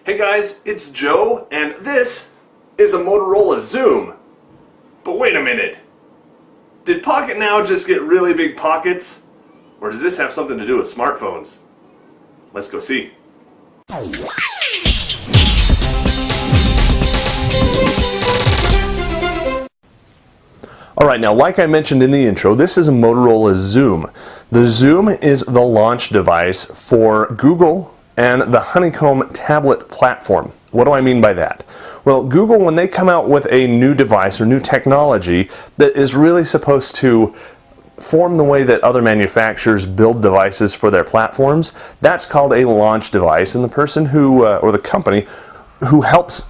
Hey guys, it's Joe, and this is a Motorola Xoom. But wait a minute. Did Pocketnow just get really big pockets? Or does this have something to do with smartphones? Let's go see. Alright, now like I mentioned in the intro, this is a Motorola Xoom. The Xoom is the launch device for Google and the Honeycomb tablet platform. What do I mean by that? Well, Google, when they come out with a new device or new technology that is really supposed to form the way that other manufacturers build devices for their platforms, that's called a launch device, and the person who, or the company who helps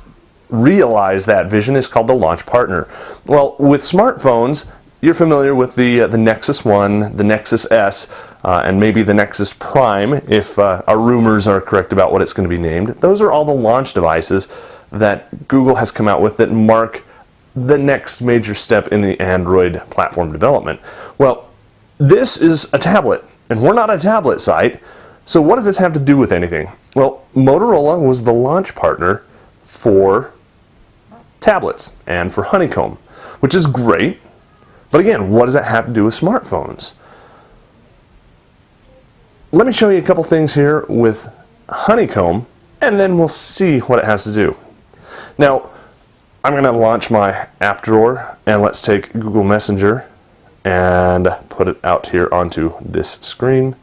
realize that vision is called the launch partner. Well, with smartphones, you're familiar with the Nexus 1, the Nexus S, and maybe the Nexus Prime, if our rumors are correct about what it's going to be named. Those are all the launch devices that Google has come out with that mark the next major step in the Android platform development. Well, this is a tablet, and we're not a tablet site, so what does this have to do with anything? Well, Motorola was the launch partner for tablets and for Honeycomb, which is great. But again, what does that have to do with smartphones? Let me show you a couple things here with Honeycomb, and then we'll see what it has to do. Now, I'm going to launch my app drawer, and let's take Google Messenger and put it out here onto this screen,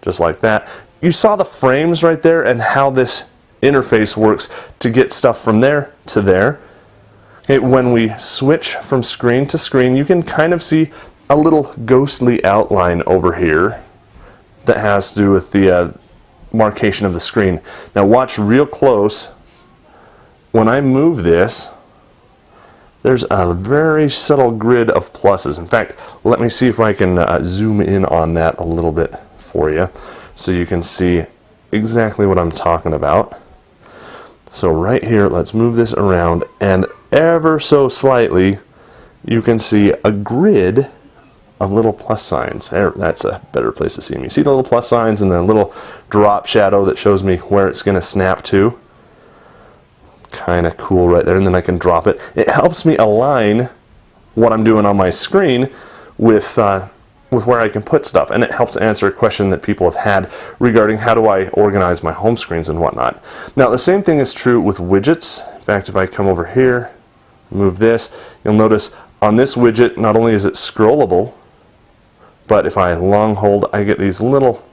just like that. You saw the frames right there and how this interface works to get stuff from there to there. Okay, when we switch from screen to screen, you can kind of see a little ghostly outline over here that has to do with the marcation of the screen. Now watch real close. When I move this, there's a very subtle grid of pluses. In fact, let me see if I can zoom in on that a little bit for you so you can see exactly what I'm talking about. So right here, let's move this around, and ever so slightly, you can see a grid of little plus signs. There, that's a better place to see them. You see the little plus signs and then a little drop shadow that shows me where it's going to snap to. Kind of cool right there, and then I can drop it. It helps me align what I'm doing on my screen with where I can put stuff, and it helps answer a question that people have had regarding how do I organize my home screens and whatnot. Now the same thing is true with widgets. In fact, if I come over here, move this, you'll notice on this widget not only is it scrollable, but if I long hold, I get these little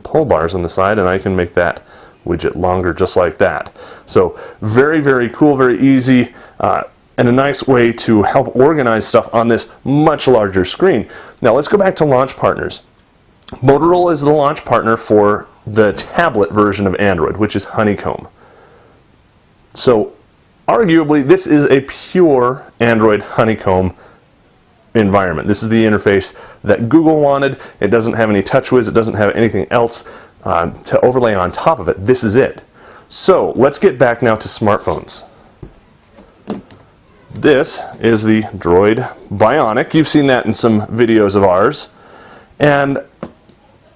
pull bars on the side, and I can make that widget longer just like that. So very, very cool, very easy, and a nice way to help organize stuff on this much larger screen. Now let's go back to launch partners. Motorola is the launch partner for the tablet version of Android, which is Honeycomb. So arguably this is a pure Android Honeycomb environment. This is the interface that Google wanted. It doesn't have any TouchWiz, it doesn't have anything else to overlay on top of it. This is it. So let's get back now to smartphones. This is the Droid Bionic. You've seen that in some videos of ours. And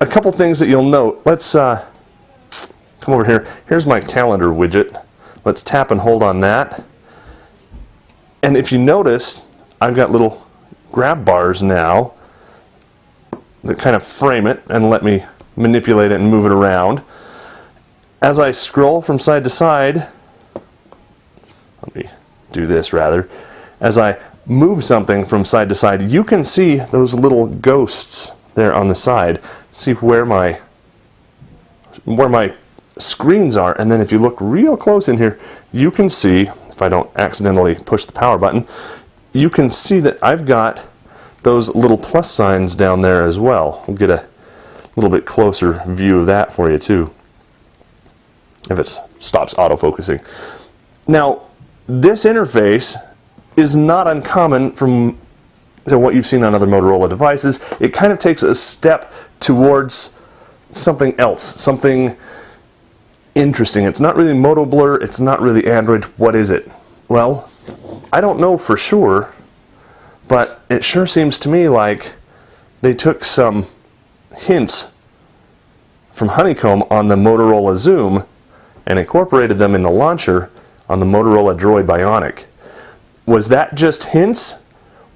a couple things that you'll note. Let's come over here. Here's my calendar widget. Let's tap and hold on that. And if you notice, I've got little grab bars now that kind of frame it and let me manipulate it and move it around. As I scroll from side to side, let me do this rather. As I move something from side to side, you can see those little ghosts there on the side. See where my screens are, and then if you look real close in here, you can see, if I don't accidentally push the power button, you can see that I've got those little plus signs down there as well. We'll get a little bit closer view of that for you too, if it stops autofocusing. Now, this interface is not uncommon from what you've seen on other Motorola devices. It kind of takes a step towards something else, something interesting. It's not really MotoBlur, it's not really Android. What is it? Well, I don't know for sure, but it sure seems to me like they took some hints from Honeycomb on the Motorola Xoom and incorporated them in the launcher on the Motorola Droid Bionic. Was that just hints,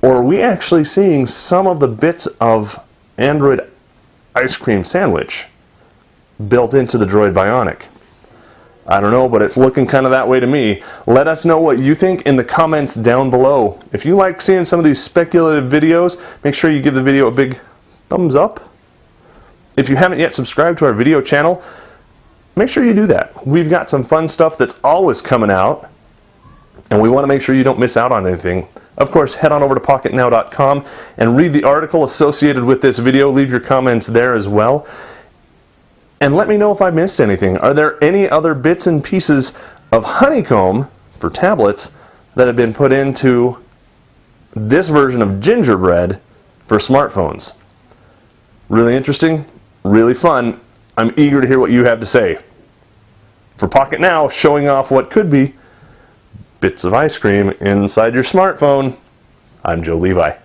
or are we actually seeing some of the bits of Android ice cream sandwich built into the Droid Bionic? I don't know, but it's looking kind of that way to me. Let us know what you think in the comments down below. If you like seeing some of these speculative videos, make sure you give the video a big thumbs up. If you haven't yet subscribed to our video channel, make sure you do that. We've got some fun stuff that's always coming out, and we want to make sure you don't miss out on anything. Of course, head on over to pocketnow.com and read the article associated with this video. Leave your comments there as well. And let me know if I missed anything. Are there any other bits and pieces of Honeycomb for tablets that have been put into this version of Gingerbread for smartphones? Really interesting, really fun. I'm eager to hear what you have to say. For Pocket Now, showing off what could be bits of ice cream inside your smartphone, I'm Joe Levi.